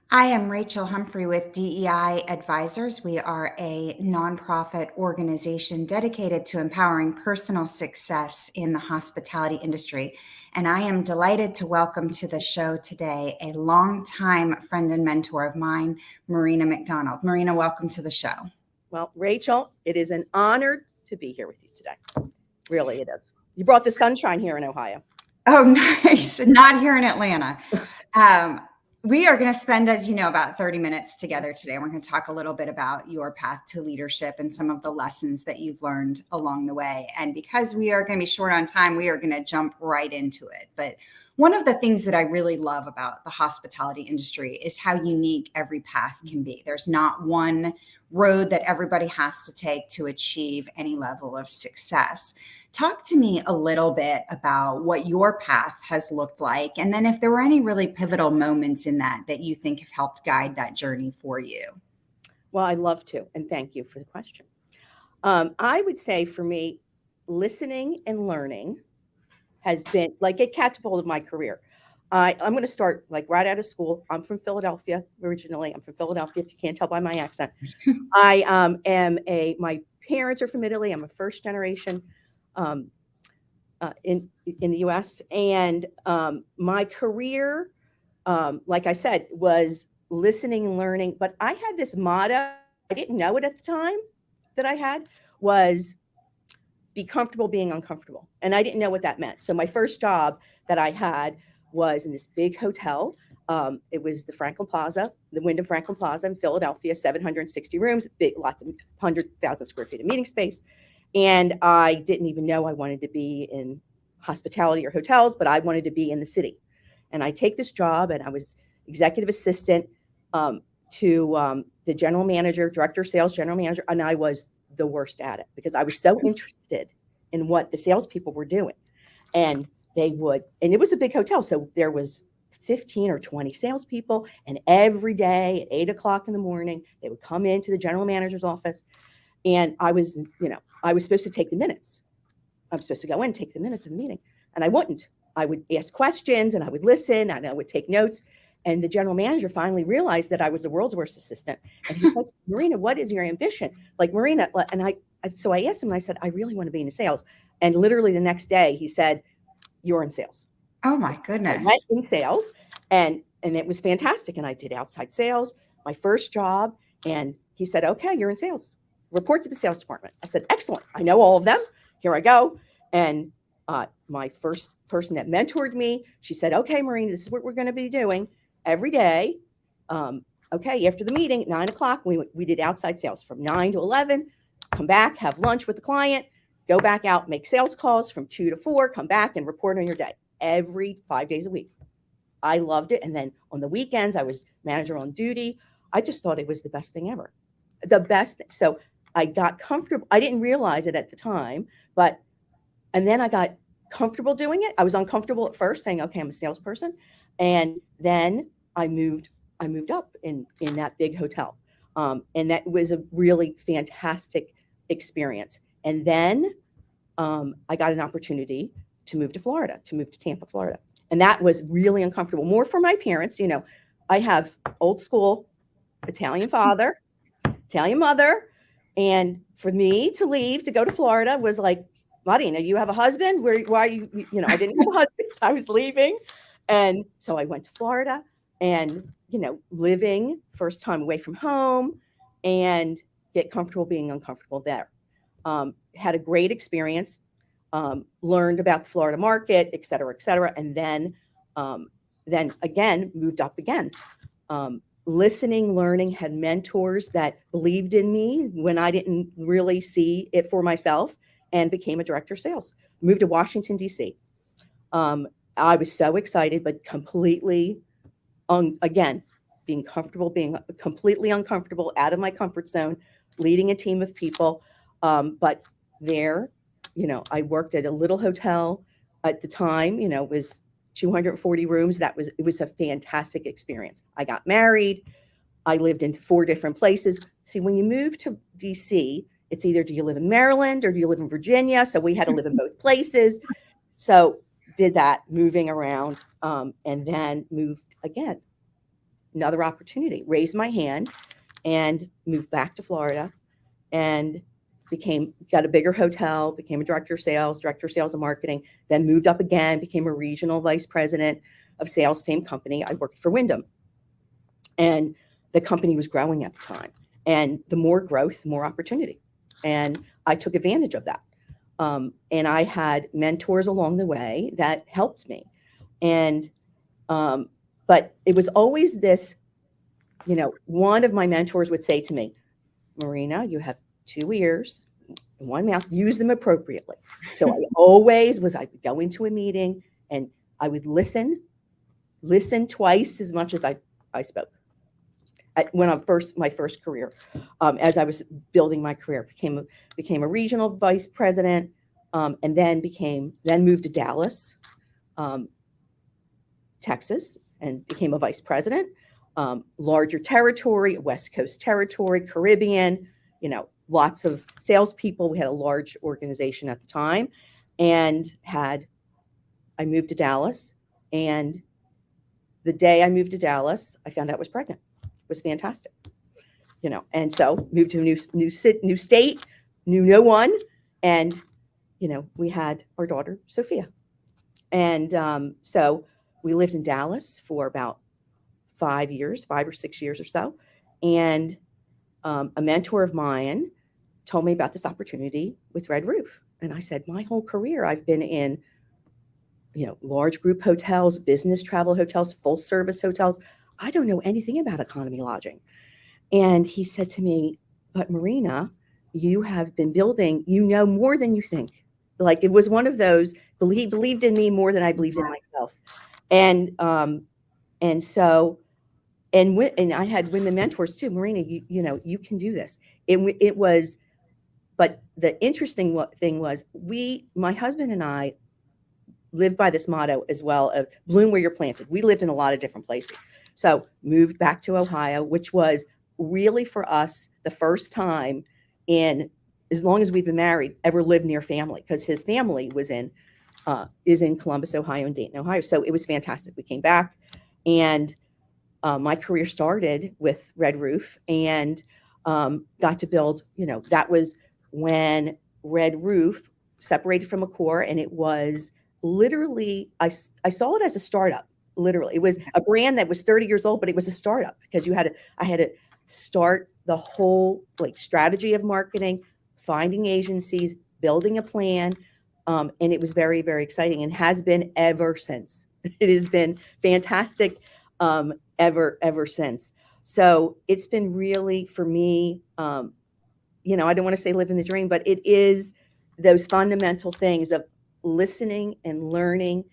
I am Rachel Humphrey with DEI Advisors. We are a nonprofit organization dedicated to empowering personal success in the hospitality industry. And I am delighted to welcome to the show today a longtime friend and mentor of mine, Marina MacDonald. Marina, welcome to the show. Well, Rachel, it is an honor to be here with you today. Really, it is. You brought the sunshine here in Ohio. Oh, nice. Not here in Atlanta. Um, we are going to spend, as you know, about 30 minutes together today. We're going to talk a little bit about your path to leadership and some of the lessons that you've learned along the way. And because we are going to be short on time, we are going to jump right into it. But one of the things that I really love about the hospitality industry is how unique every path can be. There's not one road that everybody has to take to achieve any level of success. Talk to me a little bit about what your path has looked like. And then if there were any really pivotal moments in that you think have helped guide that journey for you. Well, I'd love to. And thank you for the question. I would say for me, listening and learning has been like it catapulted my career. I'm going to start like right out of school. I'm from Philadelphia originally. I'm from Philadelphia, if you can't tell by my accent. I my parents are from Italy. I'm a first generation in the U.S. And my career, like I said, was listening and learning. But I had this motto. I didn't know it at the time that I had was be comfortable being uncomfortable. And I didn't know what that meant. So my first job that I had was in this big hotel. It was the Franklin Plaza, the Wyndham Franklin Plaza in Philadelphia, 760 rooms, big, lots of 100,000 square feet of meeting space. And I didn't even know I wanted to be in hospitality or hotels, but I wanted to be in the city. And I take this job, and I was executive assistant to the general manager, director of sales, general manager, and I was the worst at it because I was so interested in what the salespeople were doing. And and it was a big hotel, so there was 15 or 20 salespeople, and every day at 8 o'clock in the morning, they would come into the general manager's office, and I was supposed to take the minutes. I'm supposed to go in and take the minutes of the meeting, and I wouldn't. I would ask questions, and I would listen, and I would take notes. And the general manager finally realized that I was the world's worst assistant. And he said, Marina, what is your ambition? Like, Marina, and so I asked him, and I said, I really want to be in sales. And literally the next day he said, you're in sales. Oh my goodness. I went in sales, and it was fantastic. And I did outside sales, my first job. And he said, okay, you're in sales. Report to the sales department. I said, excellent. I know all of them. Here I go. And my first person that mentored me, she said, okay, Marina, this is what we're going to be doing every day. Okay, after the meeting at 9 o'clock, we did outside sales from 9 to 11, come back, have lunch with the client, go back out, make sales calls from 2 to 4, come back and report on your day every 5 days a week. I loved it. And then on the weekends, I was manager on duty. I just thought it was the best thing ever. The best thing. So I got comfortable. I didn't realize it at the time, and then I got comfortable doing it. I was uncomfortable at first saying, okay, I'm a salesperson. And then I moved up in that big hotel. And that was a really fantastic experience. And then I got an opportunity to move to Tampa, Florida. And that was really uncomfortable, more for my parents. You know, I have old school Italian father, Italian mother. And for me to leave to go to Florida was like, Marina, you have a husband? Why are you, I didn't have a husband. I was leaving. And so I went to Florida and, living first time away from home and get comfortable being uncomfortable there. Had a great experience, learned about the Florida market, et cetera, et cetera. And then again, moved up again. Listening, learning, had mentors that believed in me when I didn't really see it for myself, and became a director of sales. Moved to Washington, D.C. I was so excited, but completely, again, being completely uncomfortable, out of my comfort zone, leading a team of people. But there, I worked at a little hotel at the time, it was 240 rooms. It was a fantastic experience. I got married. I lived in 4 different places. See, when you move to DC, it's either do you live in Maryland or do you live in Virginia? So we had to live in both places. So did that, moving around, and then moved again. another opportunity, raised my hand and moved back to Florida and got a bigger hotel, became a director of sales and marketing, then moved up again, became a regional vice president of sales, same company. I worked for Wyndham. And the company was growing at the time. And the more growth, the more opportunity. And I took advantage of that. And I had mentors along the way that helped me. And, but it was always this, one of my mentors would say to me, Marina, you have 2 ears and 1 mouth, use them appropriately. So I would go into a meeting and I would listen twice as much as I spoke. My first career, as I was building my career, became a regional vice president, and then moved to Dallas, Texas, and became a vice president. Larger territory, West Coast territory, Caribbean, lots of salespeople. We had a large organization at the time, and I moved to Dallas, and the day I moved to Dallas, I found out I was pregnant. It was fantastic, and so moved to a new state, knew no one, and we had our daughter Sophia, and so we lived in Dallas for about 5 or 6 years or so, and a mentor of mine told me about this opportunity with Red Roof, and I said, my whole career I've been in large group hotels, business travel hotels, full service hotels. I don't know anything about economy lodging. And he said to me, but Marina, you have been building, more than you think. Like, it was one of those, he believed in me more than I believed in myself. And so I had women mentors too. Marina, you can do this. It was, but the interesting thing was my husband and I lived by this motto as well of bloom where you're planted. We lived in a lot of different places. So moved back to Ohio, which was really for us the first time in, as long as we've been married, ever lived near family, because his family is in Columbus, Ohio, and Dayton, Ohio. So it was fantastic. We came back, and my career started with Red Roof, and got to build, that was when Red Roof separated from Accor, and it was literally, I saw it as a startup. Literally, it was a brand that was 30 years old, but it was a startup because I had to start the whole strategy of marketing, finding agencies, building a plan, and it was very, very exciting, and has been ever since. It has been fantastic, ever since. So it's been really, for me, I don't want to say living the dream, but it is those fundamental things of listening and learning,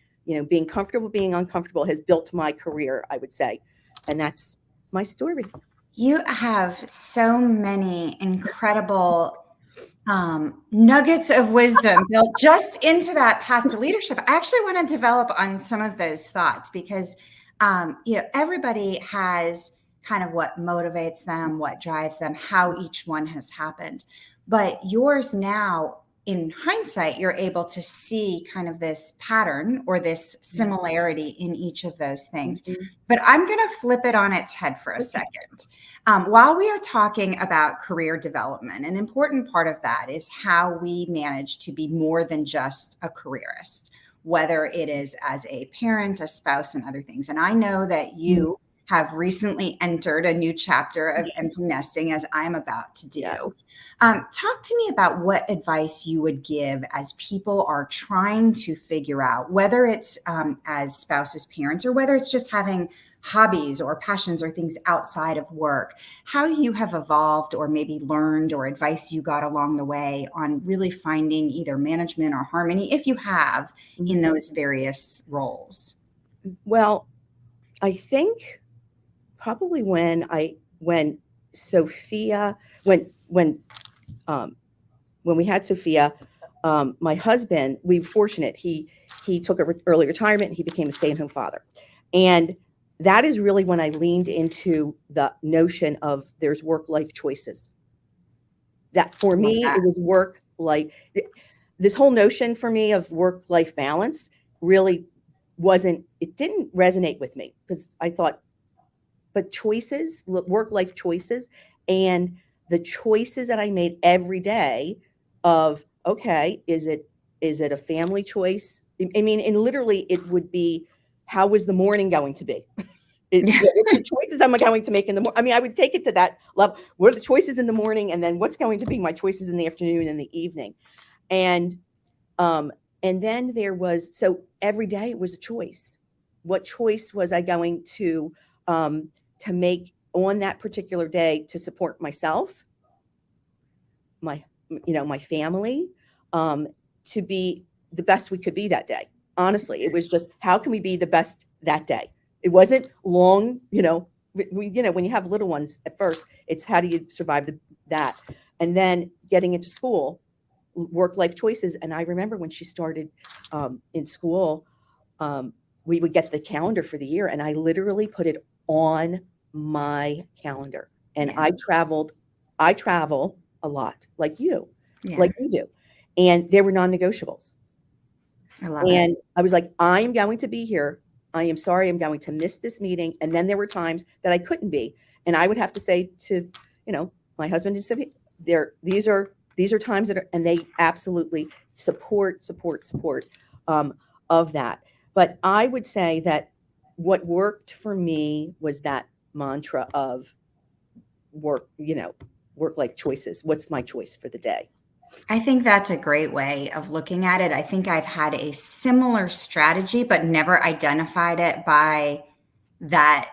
being comfortable, being uncomfortable has built my career, I would say. And that's my story. You have so many incredible nuggets of wisdom built just into that path to leadership. I actually want to develop on some of those thoughts because, everybody has kind of what motivates them, what drives them, how each one has happened. But yours now, in hindsight, you're able to see kind of this pattern or this similarity in each of those things. Mm-hmm. But I'm going to flip it on its head for a second. While we are talking about career development, an important part of that is how we manage to be more than just a careerist, whether it is as a parent, a spouse, and other things. And I know that you have recently entered a new chapter of empty nesting, as I'm about to do. Yes. Talk to me about what advice you would give as people are trying to figure out, whether it's as spouses, parents, or whether it's just having hobbies or passions or things outside of work, how you have evolved or maybe learned or advice you got along the way on really finding either management or harmony, if you have, in those various roles. Well, I think probably when Sophia, when we had Sophia, my husband, we were fortunate. He took an early retirement and he became a stay-at-home father. And that is really when I leaned into the notion of there's work-life choices. That for me, it was this whole notion for me of work-life balance really it didn't resonate with me because I thought, but choices, work-life choices, and the choices that I made every day of, okay, is it a family choice? I mean, and literally it would be, how was the morning going to be? Yeah. What the choices am I going to make in the morning? I mean, I would take it to that level. What are the choices in the morning? And then what's going to be my choices in the afternoon and the evening? And um, and then there was, so every day it was a choice. What choice was I going to make on that particular day to support myself, my, my family, um, to be the best we could be that day. Honestly, it was just, how can we be the best that day? It wasn't long, when you have little ones at first, it's how do you survive that? And then getting into school, work-life choices. And I remember when she started in school, we would get the calendar for the year, and I literally put it on my calendar. And Yeah. I travel a lot, like you Yeah. do. And there were non-negotiables. I love it. And I was like, I am going to be here. I am sorry, I'm going to miss this meeting. And then there were times that I couldn't be. And I would have to say to, my husband and Sophie, these are times that are, and they absolutely support of that. But I would say that what worked for me was that mantra of work-life choices. What's my choice for the day? I think that's a great way of looking at it. I think I've had a similar strategy, but never identified it by that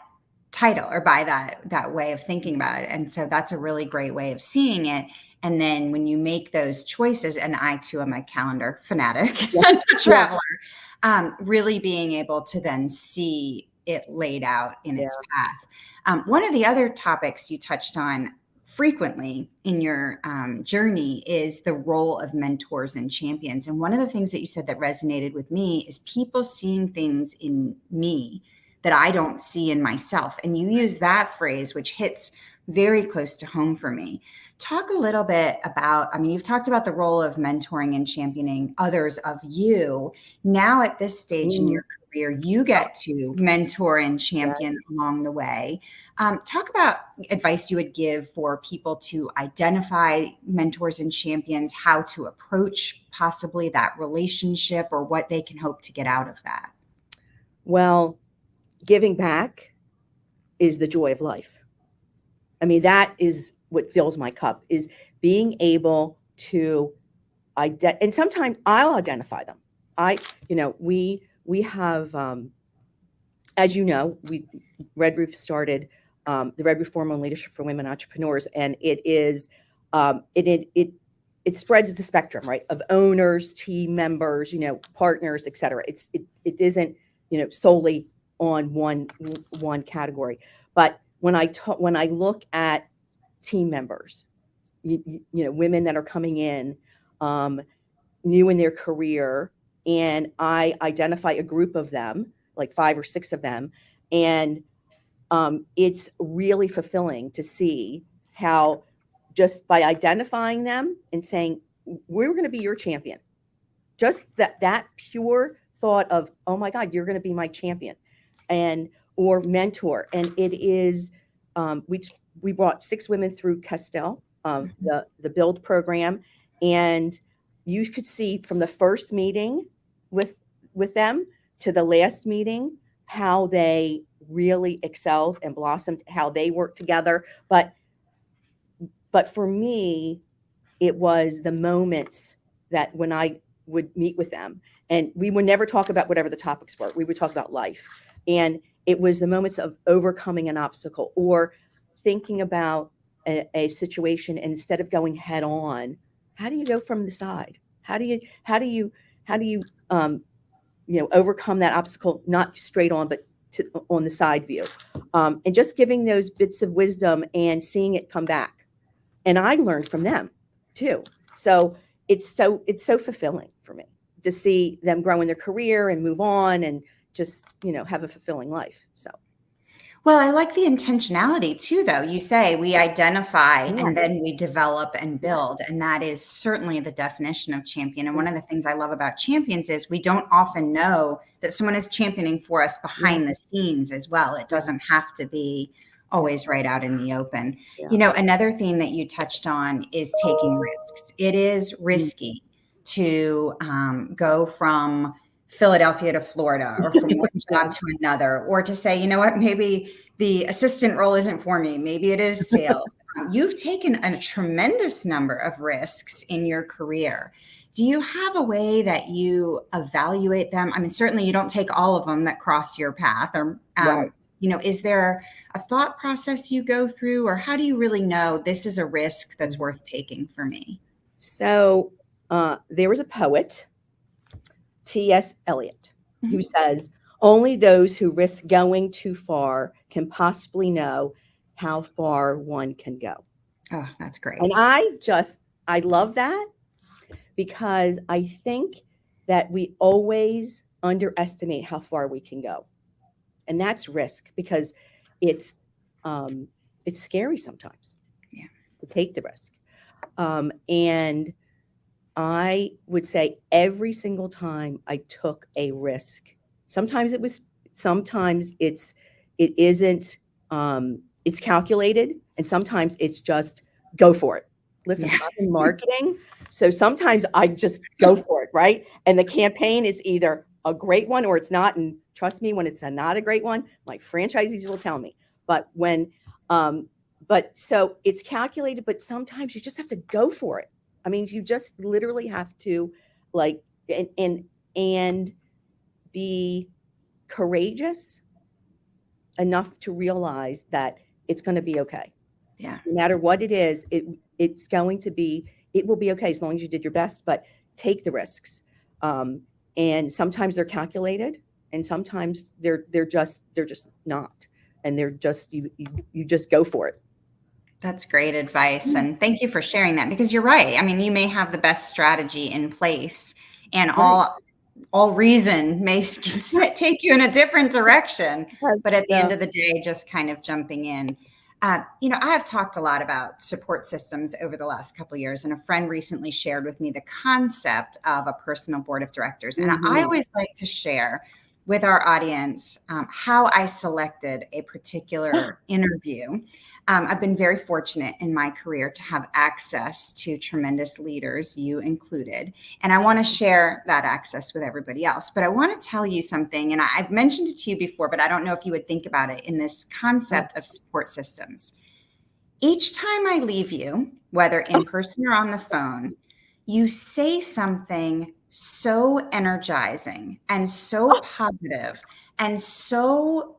title or by that way of thinking about it. And so that's a really great way of seeing it. And then when you make those choices, and I too am a calendar fanatic Yeah. and a Yeah. traveler, really being able to then see it laid out in its path. One of the other topics you touched on frequently in your journey is the role of mentors and champions. And one of the things that you said that resonated with me is people seeing things in me that I don't see in myself. And you use that phrase, which hits very close to home for me. Talk a little bit about, I mean, you've talked about the role of mentoring and championing others of you. Now at this stage in your career, you get to mentor and champion along the way. Talk about advice you would give for people to identify mentors and champions, how to approach possibly that relationship or what they can hope to get out of that. Well, giving back is the joy of life. I mean, that is what fills my cup, is being able to and sometimes I'll identify them. We have, as you know, Red Roof started the Red Roof Forum on Leadership for Women Entrepreneurs, and it is it spreads the spectrum, right, of owners, team members, partners, et cetera. It isn't solely on one category. But when I look at team members, women that are coming in new in their career, and I identify a group of them, like 5 or 6 of them, and it's really fulfilling to see how, just by identifying them and saying, we're going to be your champion, just that pure thought of, oh my God, you're going to be my champion, or mentor. And it is, we brought 6 women through Castell, the build program, and you could see from the first meeting with them to the last meeting how they really excelled and blossomed, how they worked together. But for me, it was the moments that when I would meet with them, and we would never talk about whatever the topics were. We would talk about life. And it was the moments of overcoming an obstacle or thinking about a situation, and instead of going head on, how do you go from the side? How do you overcome that obstacle, not straight on, but on the side view, and just giving those bits of wisdom and seeing it come back. And I learned from them too. So it's so fulfilling for me to see them grow in their career and move on and just, have a fulfilling life. So. Well, I like the intentionality too, though. You say we identify Yes. and then we develop and build. Yes. And that is certainly the definition of champion. And one of the things I love about champions is we don't often know that someone is championing for us behind the scenes as well. It doesn't have to be always right out in the open. Yeah. You know, another theme that you touched on is taking risks. It is risky to go from Philadelphia to Florida, or from one job to another, or to say, you know what, maybe the assistant role isn't for me. Maybe it is sales. You've taken a tremendous number of risks in your career. Do you have a way that you evaluate them? I mean, certainly you don't take all of them that cross your path, or, Right. you know, is there a thought process you go through, or how do you really know this is a risk that's worth taking for me? So there was a poet, T.S. Eliot, who Mhm. says, only those who risk going too far can possibly know how far one can go. Oh, that's And great. I love that, because I think that we always underestimate how far we can go. And that's risk, because it's scary sometimes, Yeah. to take the risk. And I would say every single time I took a risk, sometimes it isn't, it's calculated, and sometimes it's just go for it. Listen, Yeah. I'm in marketing, so sometimes I just go for it, right? And the campaign is either a great one or it's not. And trust me, when it's not a great one, my franchisees will tell me. But um, so it's calculated, but sometimes you just have to go for it. I mean, you just literally have to, like, and be courageous enough to realize that it's going to be okay. Yeah. No matter what it is, it will be okay as long as you did your best. But take the risks, and sometimes they're calculated, and sometimes they're just not, and they're just you just go for it. That's great advice. And thank you for sharing that, because you're right. I mean, you may have the best strategy in place, and Right. all reason may take you in a different direction. But at the Yeah. end of the day, just kind of jumping in. You know, I have talked a lot about support systems over the last couple of years, and a friend recently shared with me the concept of a personal board of directors. And I Mhm. always like to share with our audience how I selected a particular interview. I've been very fortunate in my career to have access to tremendous leaders, you included, and I want to share that access with everybody else. But I want to tell you something, and I've mentioned it to you before, but I don't know if you would think about it in this concept of support systems. Each time I leave you, whether in person or on the phone, you say something so energizing and so positive and so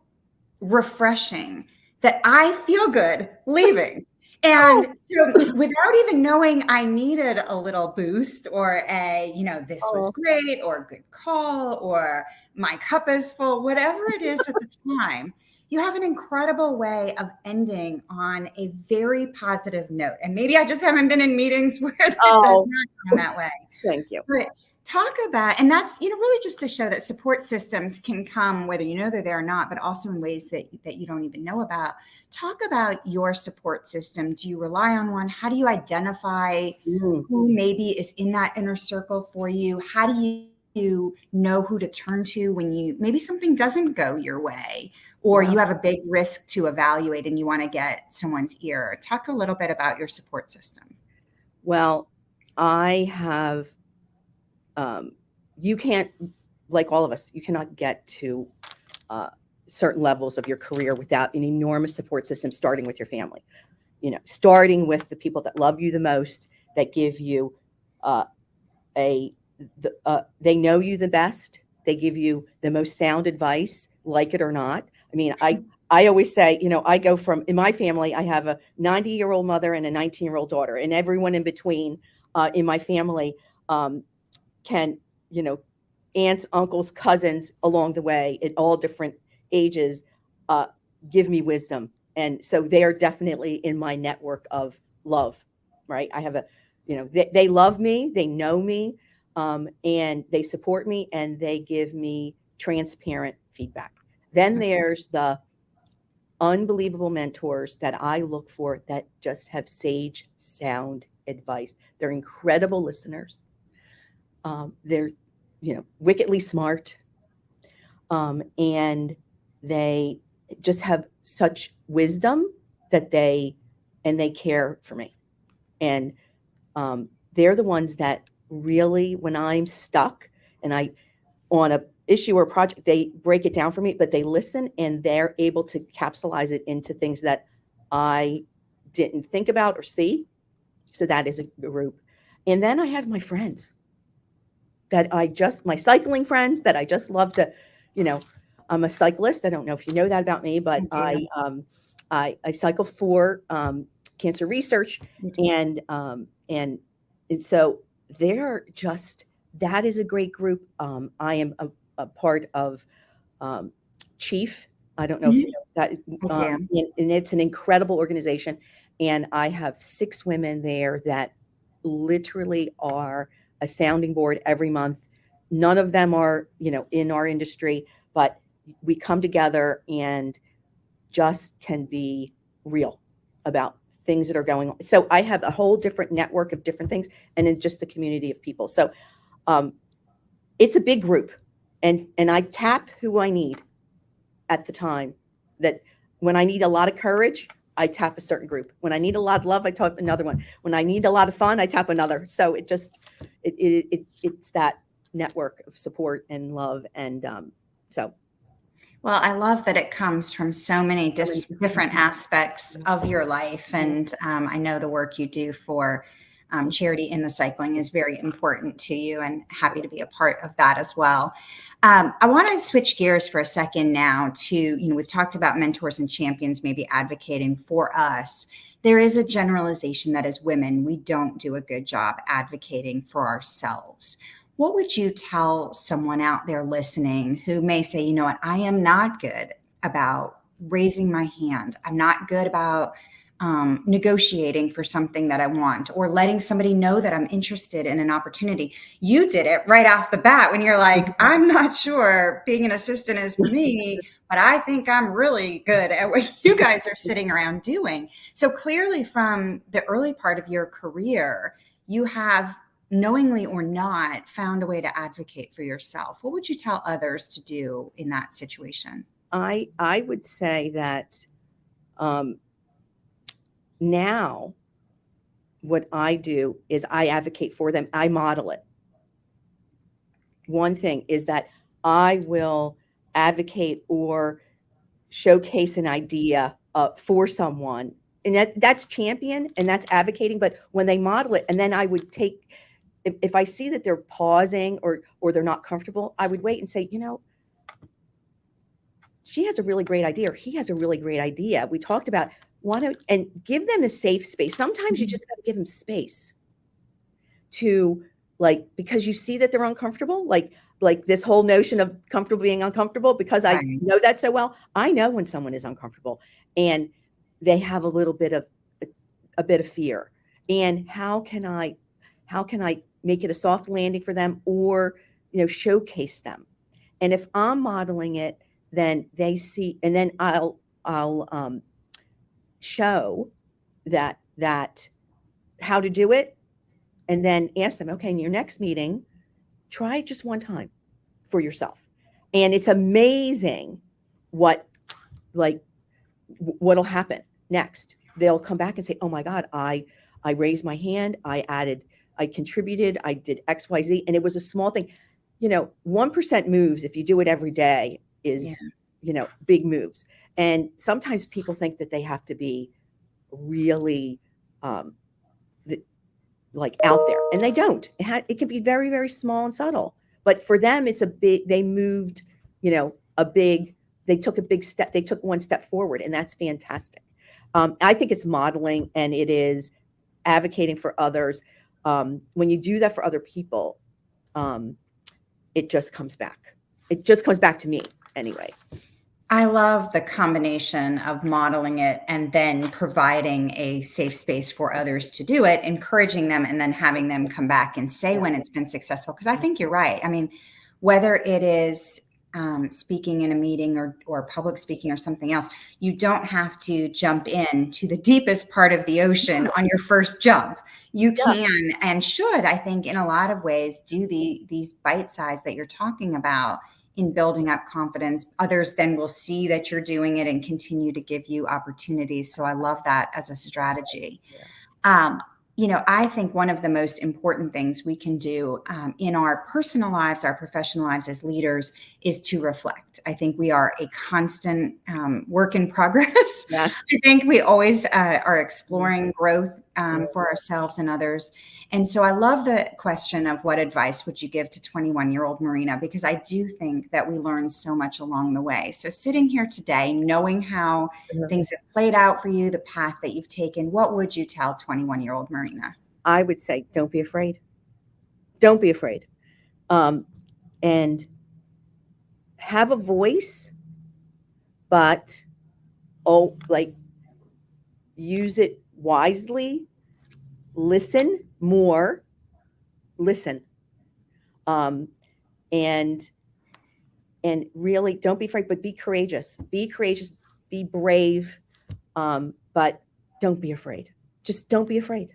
refreshing that I feel good leaving. Oh, And so, without even knowing I needed a little boost, or this was oh, great, or good call, or my cup is full, whatever it is at the time, you have an incredible way of ending on a very positive note. And maybe I just haven't been in meetings where it does oh, not come that way. thank you. But talk about, and that's, really just to show that support systems can come whether you know they're there or not, but also in ways that you don't even know about. Talk about your support system. Do you rely on one? How do you identify Mm. who maybe is in that inner circle for you? How do you know who to turn to when maybe something doesn't go your way, or Yeah. you have a big risk to evaluate and you want to get someone's ear? Talk a little bit about your support system. Well, I have, you can't, like all of us, you cannot get to certain levels of your career without an enormous support system, starting with your family. Starting with the people that love you the most, that give you uh, they know you the best. They give you the most sound advice, like it or not. I mean, I always say, I go from, in my family, I have a 90-year-old mother and a 19-year-old daughter, and everyone in between in my family can, aunts, uncles, cousins along the way at all different ages uh, give me wisdom. And so they are definitely in my network of love, right? I have they love me, they know me, and they support me, and they give me transparent feedback. Then there's the unbelievable mentors that I look for that just have sage, sound advice. They're incredible listeners. They're, wickedly smart, and they just have such wisdom that they care for me. And they're the ones that really, when I'm stuck and I on a issue or project, they break it down for me, but they listen and they're able to capsulize it into things that I didn't think about or see. So that is a group. And then I have my friends my cycling friends that I just love to, I'm a cyclist. I don't know if you know that about me, but I cycle for cancer research, and so they're just, that is a great group. I am a part of Chief. I don't know if you know that, and it's an incredible organization. And I have 6 women there that literally are a sounding board every month. None of them are, in our industry, but we come together and just can be real about things that are going on. So I have a whole different network of different things, and then just a community of people. So it's a big group, and I tap who I need at the time. That when I need a lot of courage, I tap a certain group. When I need a lot of love, I tap another one. When I need a lot of fun, I tap another. So it's that network of support and love. And so. Well, I love that it comes from so many different aspects of your life. And I know the work you do for charity in the cycling is very important to you, and happy to be a part of that as well. I want to switch gears for a second now to, we've talked about mentors and champions maybe advocating for us. There is a generalization that as women, we don't do a good job advocating for ourselves. What would you tell someone out there listening who may say, you know what, I am not good about raising my hand. I'm not good about negotiating for something that I want, or letting somebody know that I'm interested in an opportunity. You did it right off the bat when you're like, I'm not sure being an assistant is for me, but I think I'm really good at what you guys are sitting around doing. So clearly from the early part of your career, you have, knowingly or not, found a way to advocate for yourself. What would you tell others to do in that situation? I would say that now what I do is I advocate for them. I model it. One thing is that I will advocate or showcase an idea for someone, and that's champion and that's advocating. But when they model it, and then I would take, if I see that they're pausing or they're not comfortable, I would wait and say, she has a really great idea, or he has a really great idea. We talked about and give them a safe space. Sometimes you just got to give them space to, because you see that they're uncomfortable, like this whole notion of comfortable being uncomfortable, because I know that so well. I know when someone is uncomfortable and they have a little bit of fear, and how can I make it a soft landing for them, or showcase them. And if I'm modeling it, then they see, and then I'll show that how to do it, and then ask them, okay, in your next meeting, try it just one time for yourself. And it's amazing what'll happen next. They'll come back and say, oh my God, I raised my hand, I contributed, I did XYZ, and it was a small thing. 1% moves, if you do it every day, is big moves. And sometimes people think that they have to be really out there, and they don't. It can be very, very small and subtle, but for them it's they moved, they took a big step, they took one step forward, and that's fantastic. I think it's modeling, and it is advocating for others. When you do that for other people, it just comes back. It just comes back to me anyway. I love the combination of modeling it and then providing a safe space for others to do it, encouraging them, and then having them come back and say when it's been successful. Because I think you're right. I mean, whether it is speaking in a meeting or public speaking or something else, you don't have to jump in to the deepest part of the ocean on your first jump. You can and should, I think, in a lot of ways, do these bite size that you're talking about in building up confidence. Others then will see that you're doing it and continue to give you opportunities. So I love that as a strategy. Yeah. I think one of the most important things we can do in our personal lives, our professional lives as leaders, is to reflect. I think we are a constant work in progress. Yes. I think we always are exploring growth for ourselves and others. And so I love the question of what advice would you give to 21-year-old Marina, because I do think that we learn so much along the way. So sitting here today, knowing how things have played out for you, the path that you've taken, what would you tell 21-year-old Marina? I would say, don't be afraid. Don't be afraid. And have a voice, but use it wisely. Listen more. Listen. And really don't be afraid, but be courageous. Be courageous. Be brave. But don't be afraid. Just don't be afraid.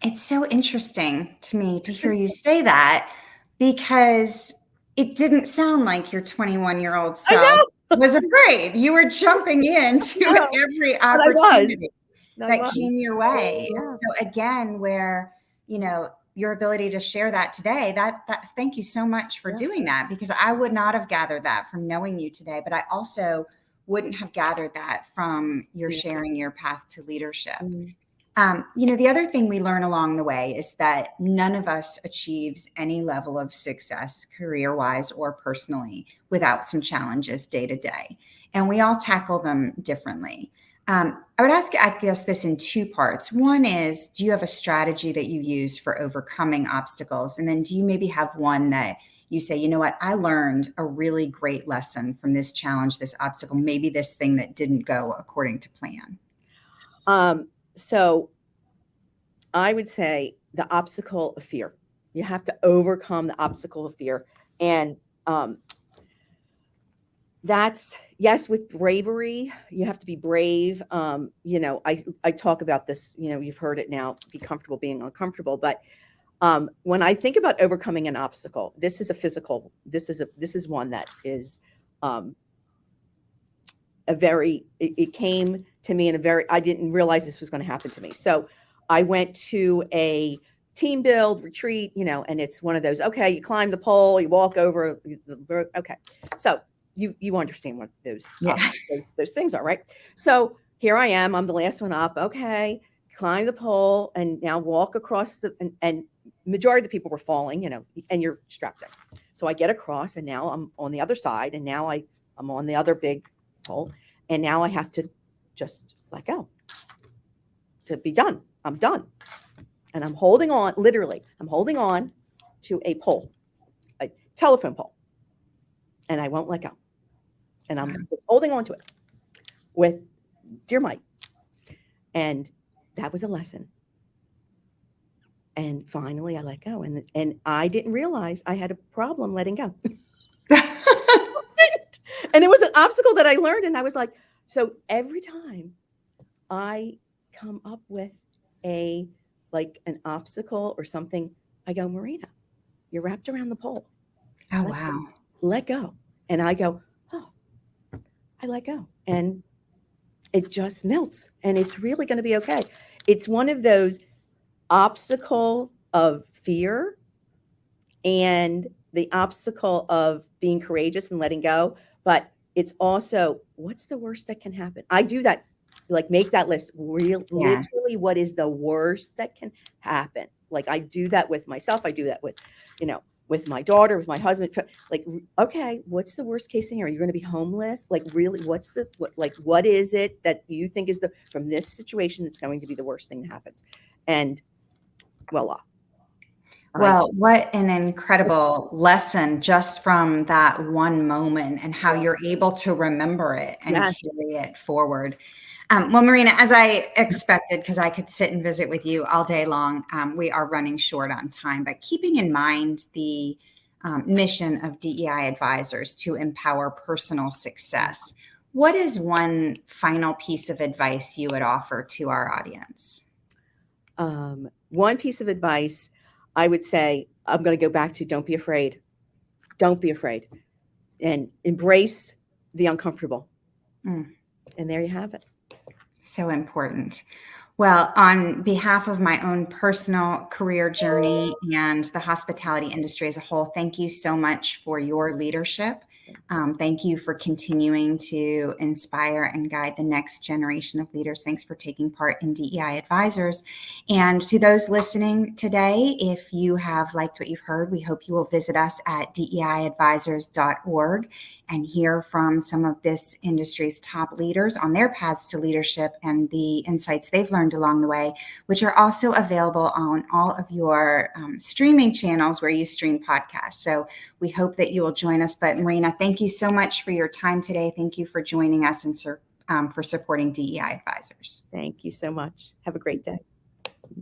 It's so interesting to me to hear you say that, because it didn't sound like your 21-year-old self was afraid. You were jumping into every opportunity that came your way. Yeah. So again, where, your ability to share that today, that thank you so much for doing that, because I would not have gathered that from knowing you today, but I also wouldn't have gathered that from your sharing your path to leadership. The other thing we learn along the way is that none of us achieves any level of success, career-wise or personally, without some challenges day to day. And we all tackle them differently. I would ask, I guess, this in two parts. One is, do you have a strategy that you use for overcoming obstacles? And then do you maybe have one that you say, you know what, I learned a really great lesson from this challenge, this obstacle, maybe this thing that didn't go according to plan? So I would say the obstacle of fear. You have to overcome the obstacle of fear. And that's, yes, with bravery, you have to be brave. I talk about this, you've heard it now, be comfortable being uncomfortable. But when I think about overcoming an obstacle, this is one that is it came to me I didn't realize this was going to happen to me. So I went to a team build retreat, and it's one of those, okay, you climb the pole, you walk over, okay. So you understand what those things are, right? So here I am, I'm the last one up. Okay, climb the pole and now walk across and majority of the people were falling, and you're strapped in. So I get across and now I'm on the other side, and now I'm on the other big pole, and now I have to just let go to be done. I'm done. And I'm holding on, literally, I'm holding on to a pole, a telephone pole, and I won't let go. And I'm holding on to it with dear might. And that was a lesson. And finally I let go. And I didn't realize I had a problem letting go. And it was an obstacle that I learned. And I was like, so every time I come up with an obstacle or something, I go, Marina, you're wrapped around the pole. Oh, wow. Let go. And I go, oh, I let go. And it just melts. And it's really going to be okay. It's one of those obstacle of fear and the obstacle of being courageous and letting go. But it's also, what's the worst that can happen? I do that, make that list. Literally, what is the worst that can happen? I do that with myself. I do that with, with my daughter, with my husband. Okay, what's the worst case scenario? You're going to be homeless? Really, what is it that you think is from this situation that's going to be the worst thing that happens? And voila. Well, what an incredible lesson just from that one moment, and how you're able to remember it and carry it forward. Well, Marina, as I expected, because I could sit and visit with you all day long, we are running short on time, but keeping in mind the mission of DEI advisors to empower personal success, what is one final piece of advice you would offer to our audience? One piece of advice, I would say, I'm going to go back to don't be afraid. Don't be afraid. and embrace the uncomfortable. Mm. And there you have it. So important. Well, on behalf of my own personal career journey and the hospitality industry as a whole, thank you so much for your leadership. Thank you for continuing to inspire and guide the next generation of leaders. Thanks for taking part in DEI Advisors. And to those listening today, if you have liked what you've heard, we hope you will visit us at deiadvisors.org and hear from some of this industry's top leaders on their paths to leadership and the insights they've learned along the way, which are also available on all of your streaming channels where you stream podcasts. So we hope that you will join us. But Marina, thank you so much for your time today. Thank you for joining us and for supporting DEI Advisors. Thank you so much. Have a great day.